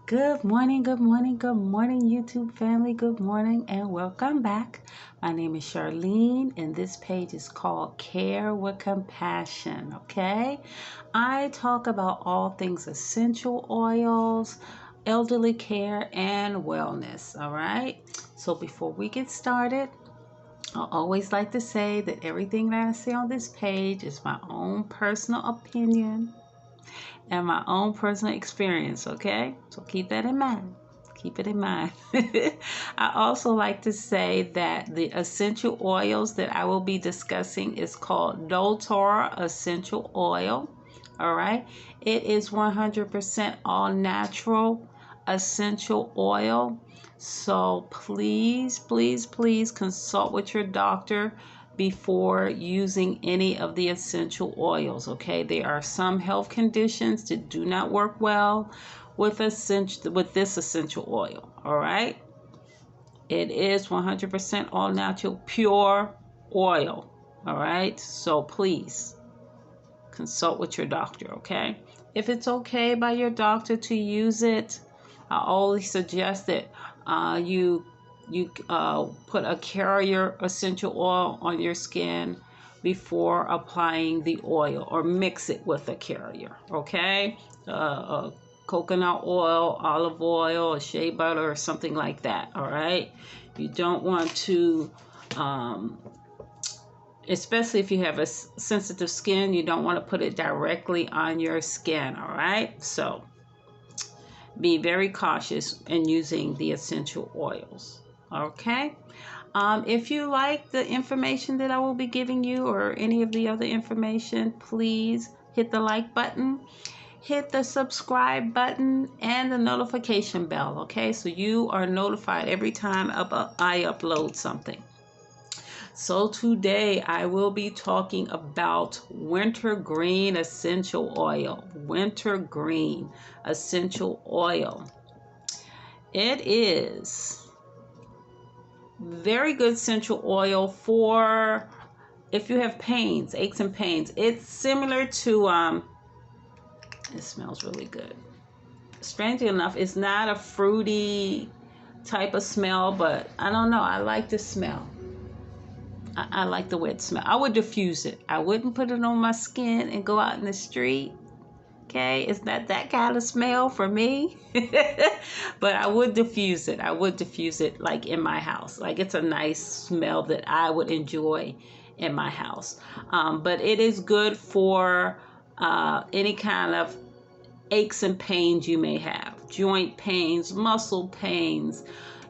Good morning, YouTube family. Good morning and welcome back. My name is Charlene, and this page is called Care with Compassion. Okay, I talk about all things essential oils, elderly care, and wellness. All right, so before we get started, I always like to say that everything that I say on this page is my own personal opinion and my own personal experience, okay? So keep that in mind. Keep it in mind. I also like to say that the essential oils that I will be discussing is called doTERRA essential oil. All right. It is 100% all natural essential oil. So please consult with your doctor before using any of the essential oils. Okay, there are some health conditions that do not work well with this essential oil. All right, it is 100% all natural pure oil. All right, so please consult with your doctor. Okay, if it's okay by your doctor to use it, I always suggest that you put a carrier essential oil on your skin before applying the oil, or mix it with a carrier. Okay, coconut oil, olive oil, or shea butter, or something like that. All right, you don't want to especially if you have a sensitive skin, you don't want to put it directly on your skin. All right, so be very cautious in using the essential oils. Okay, if you like the information that I will be giving you or any of the other information, please hit the like button, hit the subscribe button, and the notification bell. Okay, so you are notified every time I upload something. So today I will be talking about Wintergreen essential oil. Wintergreen essential oil. It is very good essential oil for if you have pains, aches and pains. It's similar to it smells really good. Strangely enough, it's not a fruity type of smell, but I don't know, I like the smell. I like the way it smells. I would diffuse it. I wouldn't put it on my skin and go out in the street. Okay, it's not that kind of smell for me. But I would diffuse it. I would diffuse it like in my house. Like it's a nice smell that I would enjoy in my house. But it is good for any kind of aches and pains you may have. Joint pains, muscle pains.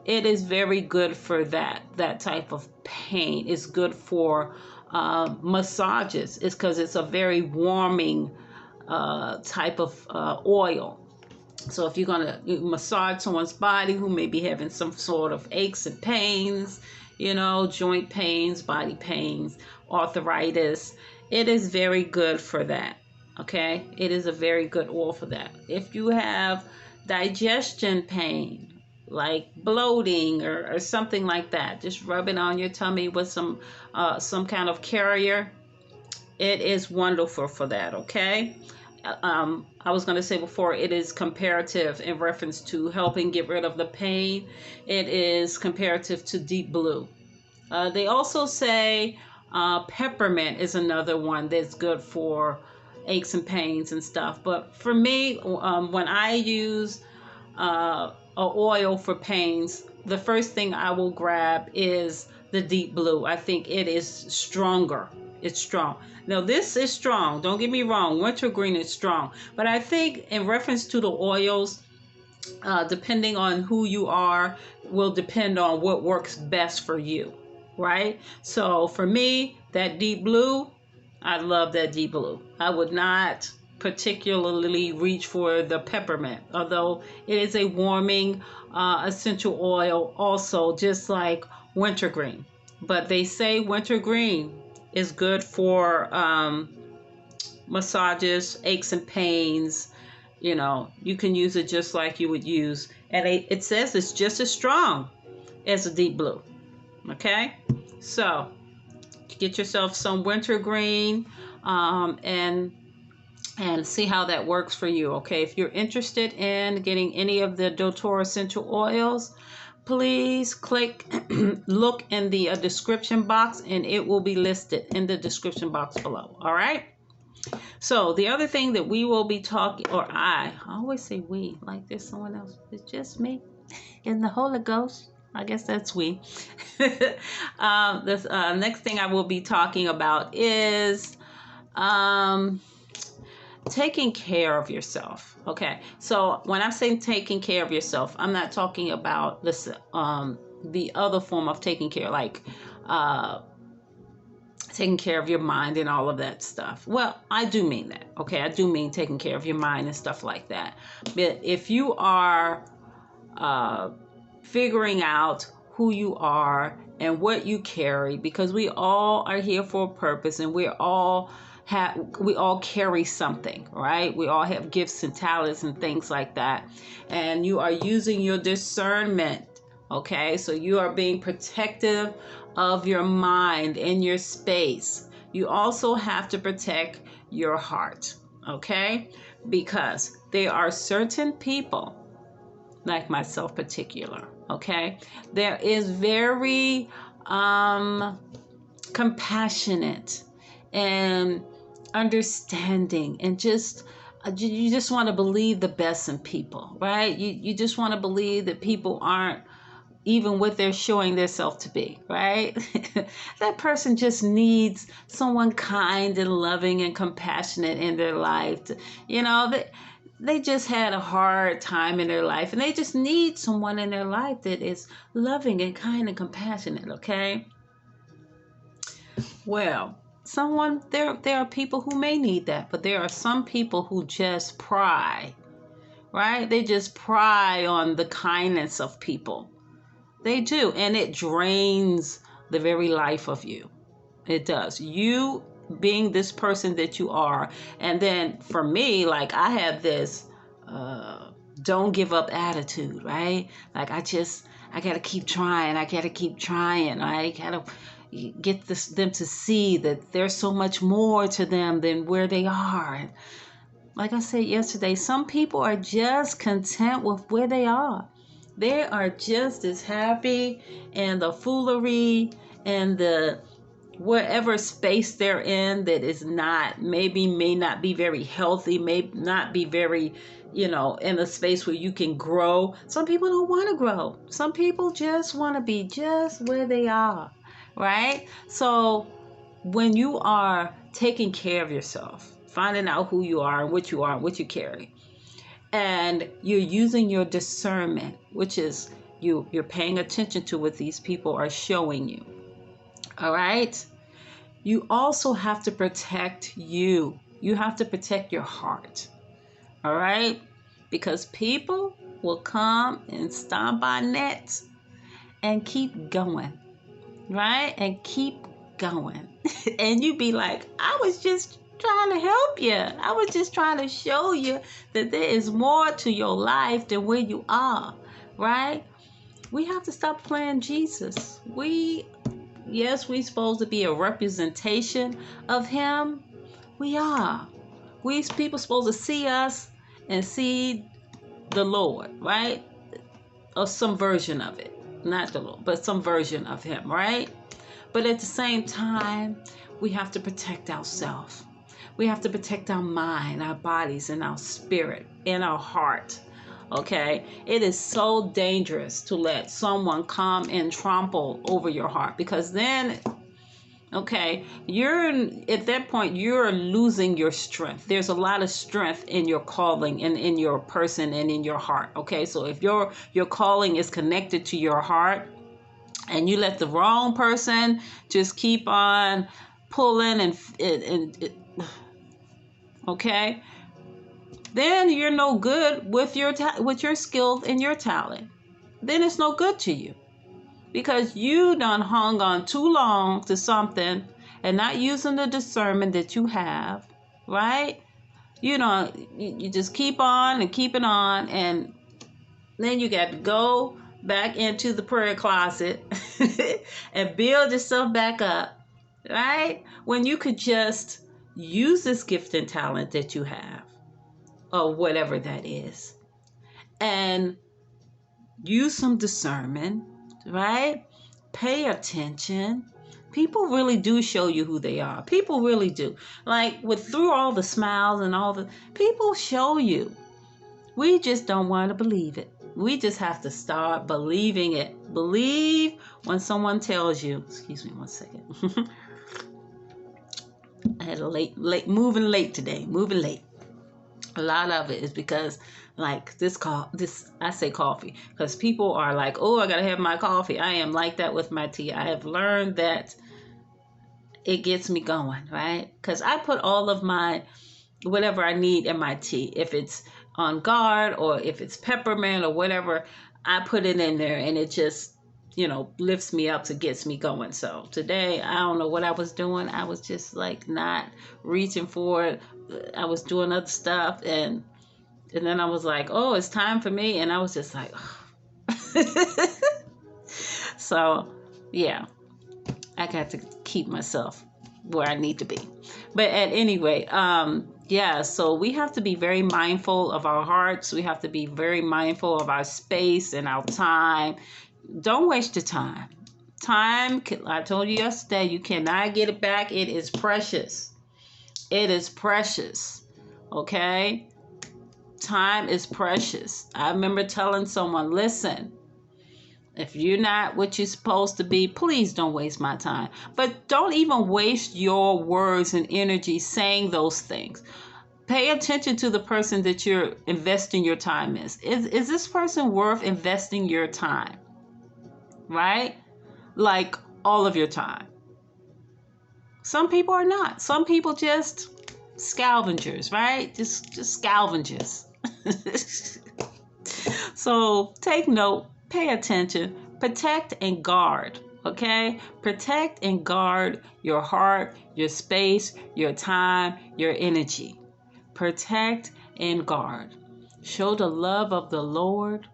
It is very good for that type of pain. It's good for massages. It's because it's a very warming type of oil. So if you're going to massage someone's body who may be having some sort of aches and pains, joint pains, body pains, arthritis, it is very good for that. Okay, it is a very good oil for that. If you have digestion pain, like bloating or something like that, just rub it on your tummy with some kind of carrier. It is wonderful for that. Okay, I was going to say before, it is comparative in reference to helping get rid of the pain. It is comparative to Deep Blue. They also say peppermint is another one that's good for aches and pains and stuff. But for me, when I use a oil for pains, the first thing I will grab is the Deep Blue. I think it is stronger. It's strong. Now this is strong. Don't get me wrong. Wintergreen is strong. But I think in reference to the oils, depending on who you are, will depend on what works best for you. Right? So for me, that Deep Blue, I love that Deep Blue. I would not particularly reach for the peppermint, although it is a warming essential oil also, just like wintergreen. But they say wintergreen is good for massages, aches and pains. You can use it just like you would use, and it says it's just as strong as a Deep Blue. Okay, so get yourself some wintergreen, and and see how that works for you. Okay, if you're interested in getting any of the doTERRA essential oils, please click look in the description box, and it will be listed in the description box below. All right, so the other thing that we will be talking, or I always say we like there's someone else, it's just me and the Holy Ghost. I guess that's we. This next thing I will be talking about is taking care of yourself. Okay, so when I'm saying taking care of yourself, I'm not talking about this the other form of taking care, like taking care of your mind and all of that stuff. Well, I do mean that. Okay, I do mean taking care of your mind and stuff like that. But if you are figuring out who you are and what you carry, because we all are here for a purpose, and we all carry something, right? We all have gifts and talents and things like that, and you are using your discernment. Okay, so you are being protective of your mind and your space. You also have to protect your heart, okay? Because there are certain people, like myself particular, okay? There is very compassionate and understanding, and just you just want to believe the best in people, right? You just want to believe that people aren't even what they're showing themselves to be, right? That person just needs someone kind and loving and compassionate in their life. They just had a hard time in their life, and they just need someone in their life that is loving and kind and compassionate, okay? Well, there are people who may need that, but there are some people who just pry, right? They just pry on the kindness of people. They do, and it drains the very life of you. It does. You being this person that you are. And then for me, like, I have this don't give up attitude, right? Like, I gotta keep trying. I gotta keep trying. I gotta get them to see that there's so much more to them than where they are. Like I said yesterday, some people are just content with where they are. They are just as happy in the foolery and the whatever space they're in that is may not be very healthy, may not be very, in a space where you can grow. Some people don't want to grow. Some people just want to be just where they are, right? So when you are taking care of yourself, finding out who you are and what you carry, and you're using your discernment, which is you're paying attention to what these people are showing you. All right? You also have to protect you. You have to protect your heart. All right? Because people will come and stomp on nets and keep going. Right? And keep going. And you be like, I was just trying to help you. I was just trying to show you that there is more to your life than where you are, right? We have to stop playing Jesus. We're supposed to be a representation of him. We are. People supposed to see us and see the Lord, right? Or some version of it. Not the Lord, but some version of him, right? But at the same time, we have to protect ourselves. We have to protect our mind, our bodies, and our spirit, and our heart. Okay? It is so dangerous to let someone come and trample over your heart, because then, okay, at that point, you're losing your strength. There's a lot of strength in your calling and in your person and in your heart. Okay? So if your calling is connected to your heart, and you let the wrong person just keep on pulling and okay, then you're no good with your skills and your talent. Then it's no good to you, because you done hung on too long to something and not using the discernment that you have, right? You just keep on and keep it on, and then you got to go back into the prayer closet and build yourself back up, right? When you could just use this gift and talent that you have, or whatever that is, and use some discernment, right? Pay attention. People really do show you who they are. People really do. Like through all the smiles and all the people show you. We just don't want to believe it. We just have to start believing it. Believe when someone tells you. Excuse me 1 second. I had a moving late today. Moving late. A lot of it is because like I say coffee, because people are like, oh, I gotta have my coffee. I am like that with my tea. I have learned that it gets me going, right? Because I put all of my whatever I need in my tea. If it's on guard or if it's peppermint or whatever, I put it in there and it just, lifts me up to gets me going. So today, I don't know what I was doing. I was just like not reaching for it. I was doing other stuff and then I was like, oh, it's time for me. And I was just like, oh. So yeah, I got to keep myself where I need to be. But at any rate, yeah, so we have to be very mindful of our hearts. We have to be very mindful of our space and our time. Don't waste your time. Time, I told you yesterday, you cannot get it back. It is precious. It is precious. Okay? Time is precious. I remember telling someone, listen, if you're not what you're supposed to be, please don't waste my time. But don't even waste your words and energy saying those things. Pay attention to the person that you're investing your time in. Is this person worth investing your time? Right? Like all of your time. Some people are not. Some people just scavengers, right? Just scavengers. So take note. Pay attention, protect and guard, okay? Protect and guard your heart, your space, your time, your energy. Protect and guard. Show the love of the Lord.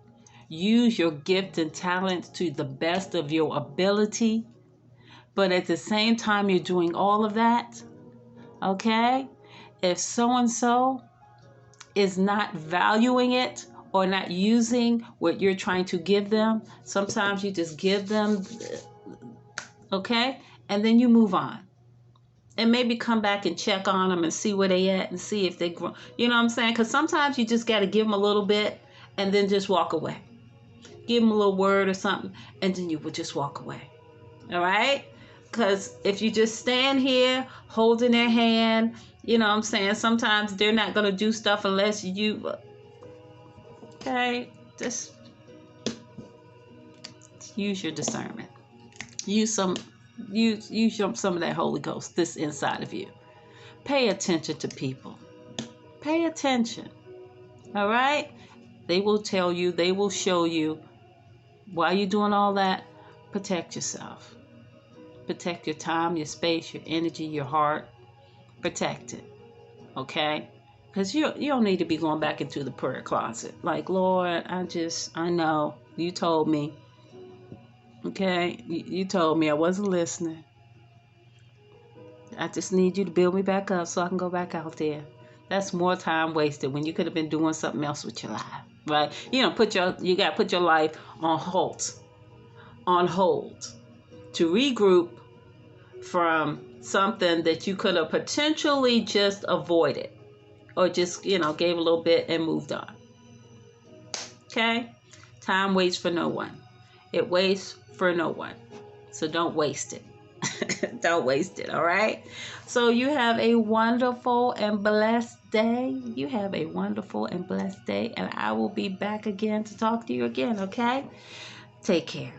Use your gift and talents to the best of your ability. But at the same time you're doing all of that, okay? If so-and-so is not valuing it, or not using what you're trying to give them, sometimes you just give them, okay? And then you move on. And maybe come back and check on them and see where they at and see if they grow. You know what I'm saying? Because sometimes you just got to give them a little bit and then just walk away. Give them a little word or something and then you would just walk away. All right? Because if you just stand here holding their hand, you know what I'm saying? Sometimes they're not going to do stuff unless you... Okay, just use your discernment. Use some of that Holy Ghost that's inside of you. Pay attention to people. Pay attention. All right? They will tell you, they will show you. While you're doing all that, protect yourself. Protect your time, your space, your energy, your heart. Protect it. Okay? Because you don't need to be going back into the prayer closet. Like, Lord, I know. You told me. Okay? You told me I wasn't listening. I just need you to build me back up so I can go back out there. That's more time wasted when you could have been doing something else with your life. Right? You got to put your life on hold. On hold. To regroup from something that you could have potentially just avoided. Or just, gave a little bit and moved on. Okay? Time waits for no one. It waits for no one. So don't waste it. Don't waste it, all right? So you have a wonderful and blessed day. You have a wonderful and blessed day. And I will be back again to talk to you again, okay? Take care.